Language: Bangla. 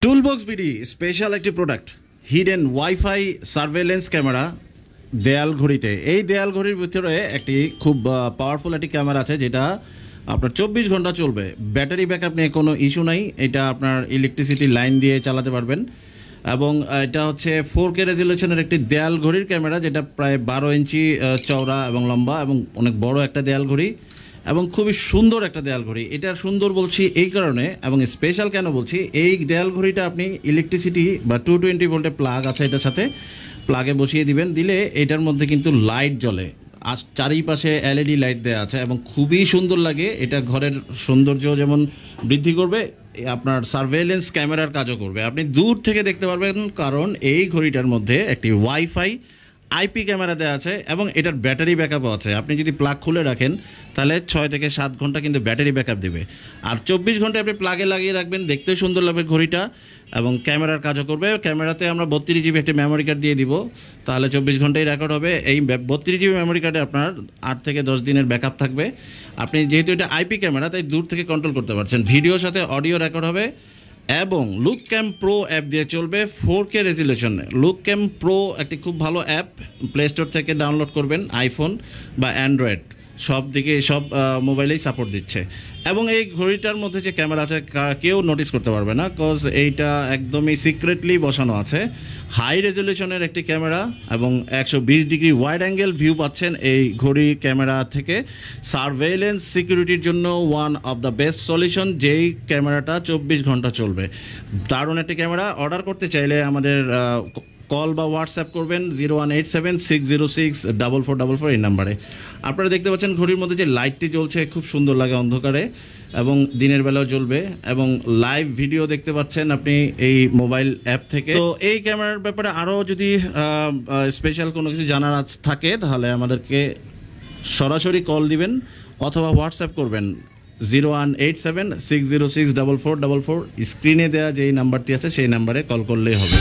টুলবক্স বিডি স্পেশাল একটি product, hidden wifi surveillance camera দেয়াল ঘড়িতে। এই দেয়াল ঘড়ির ভিতরে একটি খুব পাওয়ারফুল একটি ক্যামেরা আছে, যেটা আপনার 24 ঘন্টা চলবে। ব্যাটারি ব্যাকআপ নিয়ে কোনো ইস্যু নাই। এটা আপনার ইলেকট্রিসিটি লাইন দিয়ে চালাতে পারবেন। এবং এটা হচ্ছে 4K রেজলিউশনের একটি দেয়াল ঘড়ির ক্যামেরা, যেটা প্রায় 12 ইঞ্চি চওড়া এবং লম্বা এবং অনেক বড় একটা দেয়াল ঘড়ি এবং খুবই সুন্দর একটা দেয়াল ঘড়ি। এটা সুন্দর বলছি এই কারণে এবং স্পেশাল কেন বলছি, এই দেয়াল ঘড়িটা আপনি ইলেকট্রিসিটি বা 220 ভোল্টের প্লাগ আছে, এটার সাথে প্লাগে বসিয়ে দিবেন, দিলে এটার মধ্যে কিন্তু লাইট জ্বলে। আর চারিপাশে এলইডি লাইট দেওয়া আছে এবং খুবই সুন্দর লাগে। এটা ঘরের সৌন্দর্য যেমন বৃদ্ধি করবে, আপনার সার্ভেলেন্স ক্যামেরার কাজও করবে। আপনি দূর থেকে দেখতে পারবেন, কারণ এই ঘড়িটার মধ্যে একটি ওয়াইফাই আইপি ক্যামেরা দেওয়া আছে এবং এটার ব্যাটারি ব্যাকআপও আছে। আপনি যদি প্লাগ খুলে রাখেন তাহলে 6 থেকে 7 ঘন্টা কিন্তু ব্যাটারি ব্যাকআপ দেবে। আর 24 ঘন্টা আপনি প্লাগে লাগিয়ে রাখবেন, দেখতেও সুন্দর লাগবে ঘড়িটা এবং ক্যামেরার কাজও করবে। ক্যামেরাতে আমরা 32 জিবি একটা মেমোরি কার্ড দিয়ে দিব, তাহলে 24 ঘন্টাই রেকর্ড হবে। এই 32 জিবি মেমোরি কার্ডে আপনার 8 থেকে 10 দিনের ব্যাকআপ থাকবে। আপনি যেহেতু এটা আইপি ক্যামেরা, তাই দূর থেকে কন্ট্রোল করতে পারছেন। ভিডিওর সাথে অডিও রেকর্ড হবে এবং লুক ক্যাম প্রো অ্যাপ দিয়ে চলবে 4K রেজলিউশনে। লুক ক্যাম প্রো একটি খুব ভালো অ্যাপ, প্লে স্টোর থেকে ডাউনলোড করবেন। আইফোন বা অ্যান্ড্রয়েড সব দিকে সব মোবাইলেই সাপোর্ট দিচ্ছে। এবং এই ঘড়িটার মধ্যে যে ক্যামেরা আছে কেউ নোটিস করতে পারবে না, কজ এইটা একদমই সিক্রেটলি বসানো আছে। হাই রেজলিউশনের একটি ক্যামেরা এবং 120 ডিগ্রি ওয়াইড অ্যাঙ্গেল ভিউ পাচ্ছেন এই ঘড়ি ক্যামেরা থেকে। সার্ভেলেন্স সিকিউরিটির জন্য one of the best solution, যেই ক্যামেরাটা 24 ঘন্টা চলবে। দারুণ একটি ক্যামেরা। অর্ডার করতে চাইলে আমাদের কল বা হোয়াটসঅ্যাপ করবেন 0187-606-4444 এই নাম্বারে। আপনারা দেখতে পাচ্ছেন ঘড়ির মধ্যে যে লাইটটি জ্বলছে, খুব সুন্দর লাগে অন্ধকারে এবং দিনের বেলাও জ্বলবে এবং লাইভ ভিডিও দেখতে পাচ্ছেন আপনি এই মোবাইল অ্যাপ থেকে। তো এই ক্যামেরার ব্যাপারে আরও যদি স্পেশাল কোনো কিছু জানার থাকে তাহলে আমাদেরকে সরাসরি কল দিবেন অথবা হোয়াটসঅ্যাপ করবেন 0187-606-4444। স্ক্রিনে দেওয়া যেই নাম্বারটি আছে সেই নাম্বারে কল করলেই হবে।